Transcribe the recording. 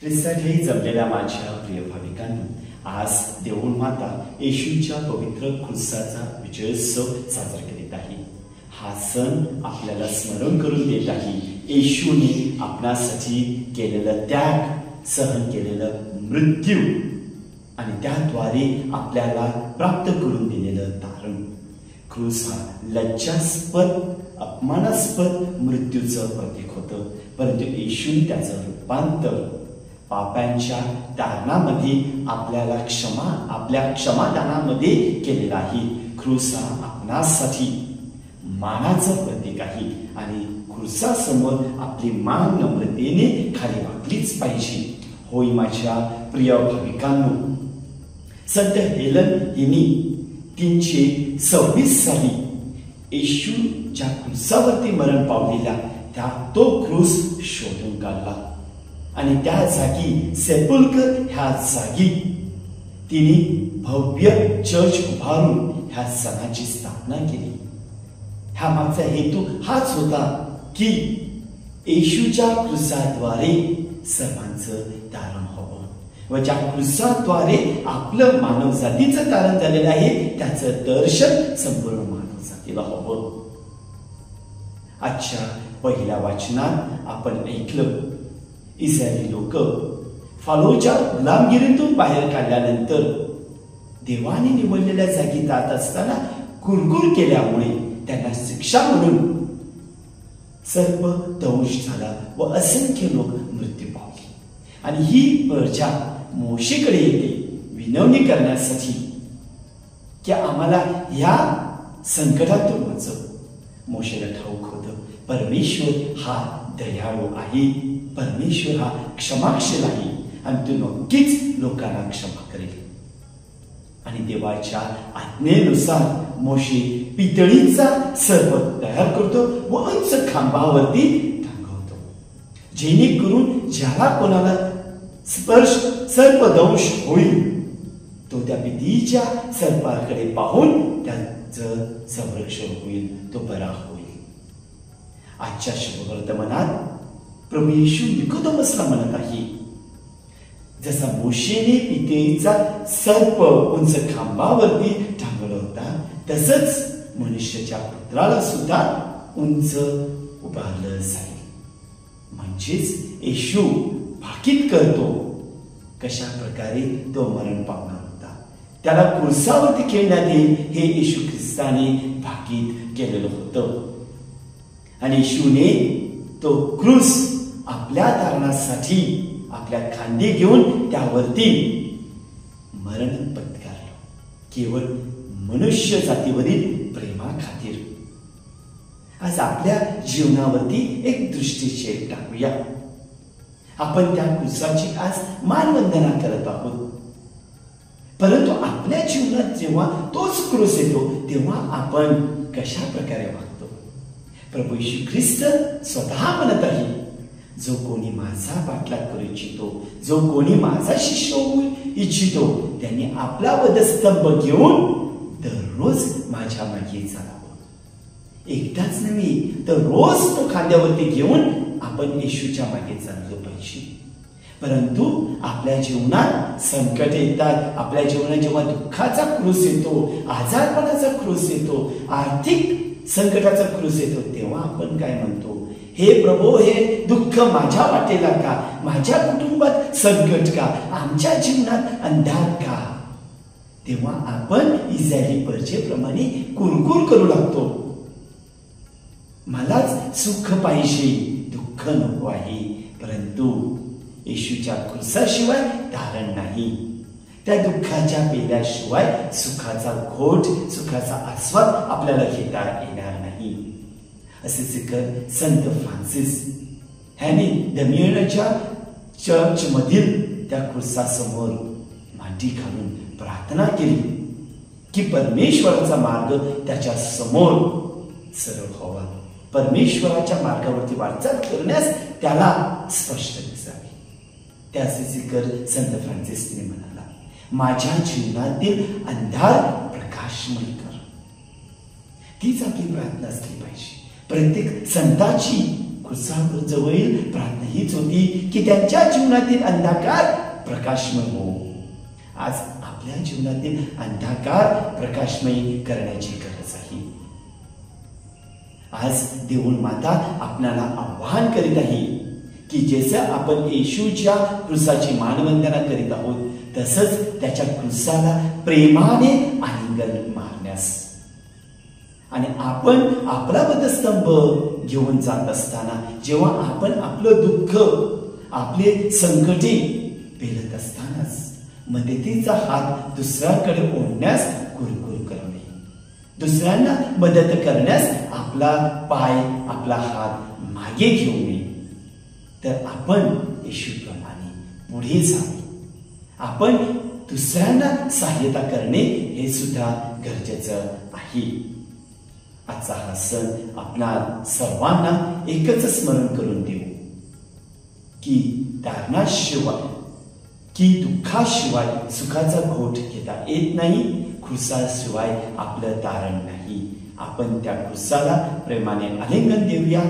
ख्रिस्तासाठी जमलेल्या माझ्या प्रिय भाविकांनो, आज देऊळ माता येशूच्या पवित्र क्रूसाचा विजयोत्सव साजरा करीत आहे. हा सण आपल्याला स्मरण करून देत आहे येशूने आपणासाठी केलेलं त्याग, सहन केलेलं मृत्यू आणि त्याद्वारे आपल्याला प्राप्त करून दिलेलं तारण. क्रूस हा लज्जास्पद, अपमानास्पद मृत्यूचं प्रतीक होतं, परंतु येशूने त्याचं रूपांतर पापांच्या तारणामध्ये आपल्या क्षमादानामध्ये केलेला आहे. क्रूस हा आपणासाठी मानाचं प्रतीक आहे आणि क्रूसासमोर आपली मान नम्रतेने खाली वाकलीच पाहिजे. होय माझ्या प्रिय भाविकांनो, संत हेलन यांनी 326 साली येशू ज्या क्रूसावरती मरण पावलेला तो क्रूस शोधून काढला आणि त्या जागी सेपुल्कर ह्या जागी तिने भव्य चर्च उभारून ह्या सणाची स्थापना केली. ह्या मागचा हेतू हाच होता की येशूच्या क्रूसाद्वारे सर्वांचं तारण व्हावं व ज्या क्रूसाद्वारे आपलं मानव जातीचं तारण झालेलं आहे त्याचं दर्शन संपूर्ण मानव जातीला हवं. आजच्या पहिल्या वाचनात आपण ऐकलं, इस्रायली लोक फारोच्या गुलामगिरीतून बाहेर काढल्यानंतर देवाने निवडलेल्या जागी जात असताना कुरकुर केल्यामुळे त्यांना शिक्षा म्हणून सर्प दंश झाला व असंख्य लोक मृत्यू पावले. आणि ही प्रजा मोशेकडे येते विनवणी करण्यासाठी की आम्हाला या संकटातून वाचव. मोशेला ठाऊक होतं परमेश्वर हा दयाळू आहे, परमेश्वर हा क्षमाशील आहे आणि तो नक्कीच लोकांना क्षमा करेल. आणि देवाच्या आज्ञेनुसार मोशे पितळीचा सर्प तयार करतो व उंच खांबावरती टांगवतो, जेणेकरून ज्याला कोणाला सर्पदंश होईल तो त्या भीतीच्या सर्पाकडे पाहून त्याचं संरक्षण होईल, तो बरा होईल. आजच्या शुभवर्तमानात प्रभू येशू निकोदेमसला म्हणत आहे, जसा मोशेने पितळीचा सर्प उंच खांबावरती टांगला होता तसंच मनुष्याच्या पुत्राला सुद्धा उंच उभारलं जाईल. म्हणजेच येशू भाकीत करतो कशा प्रकारे तो मरण पावणार होता, त्याला क्रूसावरती खेळण्यात येईल हे येशू ख्रिस्ताने भाकीत केलेलं होतं. आणि येशूने तो क्रूस आपल्या तारणासाठी आपल्या खांदी घेऊन त्यावरती मरण पत्करलं, केवळ मनुष्य जातीवरील प्रेमाखातीर. आज आपल्या जीवनावरती एक दृष्टिक्षेप टाकूया. आपण त्या क्रूसाची आज मानवंदना करत आहोत, परंतु आपल्या जीवनात जेव्हा तोच क्रूस येतो तेव्हा आपण कशा प्रकारे वागतो. प्रभू येशू ख्रिस्त स्वतः म्हणत आहे, जो कोणी माझा पाठलाग करू इच्छितो, जो कोणी माझा शिष्य होऊ इच्छितो त्यांनी आपला वधस्तंभ घेऊन दररोज माझ्या मागे चालावं. एकदाच नव्हे तर रोज तो खांद्यावरती घेऊन आपण येशूच्या मागे चाललो पाहिजे. परंतु आपल्या जीवनात संकट येतात, आपल्या जीवनात जेव्हा दुःखाचा क्रूस येतो, आजारपणाचा क्रूस येतो, आर्थिक संकटाचा क्रूस येतो, तेव्हा आपण काय म्हणतो, हे प्रभू हे दुःख माझ्या वाटेला का, माझ्या कुटुंबात संकट का, आमच्या जीवनात अंधार का. तेव्हा आपण इस्रायली प्रजेप्रमाणे कुरकुर करू लागतो, मलाच सुख पाहिजे, दुःख नको आहे. परंतु येशूच्या क्रूसाशिवाय तारण नाही, त्या दुःखाच्या पेल्याशिवाय सुखाचा घोट, सुखाचा आस्वाद आपल्याला घेता येणार नाही. असे जिकर संत फ्रान्सिस ह्याने दमियनच्या चर्च मधील त्या क्रूसासमोर मांडी घालून प्रार्थना केली की परमेश्वराचा मार्ग त्याच्या समोर सरळ व्हावा, परमेश्वराच्या मार्गावरती वाटचाल करण्यास त्याला स्पष्ट दिसावे. त्याचे जिकर संत फ्रान्सिसने म्हणाला, माझ्या जीवनातील अंधार प्रकाशमय कर. तीच आपली प्रार्थना असली पाहिजे. प्रत्येक संताची खुर्सावर जवळील प्रार्थना हीच होती की त्यांच्या जीवनातील अंधकार प्रकाशमय हो. आज आपल्या जीवनातील अंधकार प्रकाशमय करण्याची गरज आहे. आज देऊळ माता आपणाला आवाहन करीत आहे की जसं आपण येशूच्या क्रूसाची मानवंदना करीत आहोत तसंच त्याच्या क्रूसाला प्रेमाने आलिंगन मारण्यास आणि आपण आपला वधस्तंभ घेऊन जात असताना जेव्हा आपण आपलं दुःख आपले संकटे पेलत असतानाच मदतीचा हात दुसऱ्याकडे ओढण्यास कुरकुर करणे, दुसऱ्यांना मदत करण्यास आपला पाय आपला हात मागे घेऊ नये, तर आपण येशूप्रमाणे पुढे जावे. आपण दुसऱ्यांना सहाय्यता करणे हे सुद्धा गरजेचं आहे. आजचा हा सण आपणा सर्वांना एकच स्मरण करून देऊ की तारणाशिवाय की दुःखाशिवाय सुखाचा घोट घेता येत नाही. क्रूसाशिवाय आपलं तारण नाही. आपण त्या क्रूसाला प्रेमाने आलिंगन देऊया.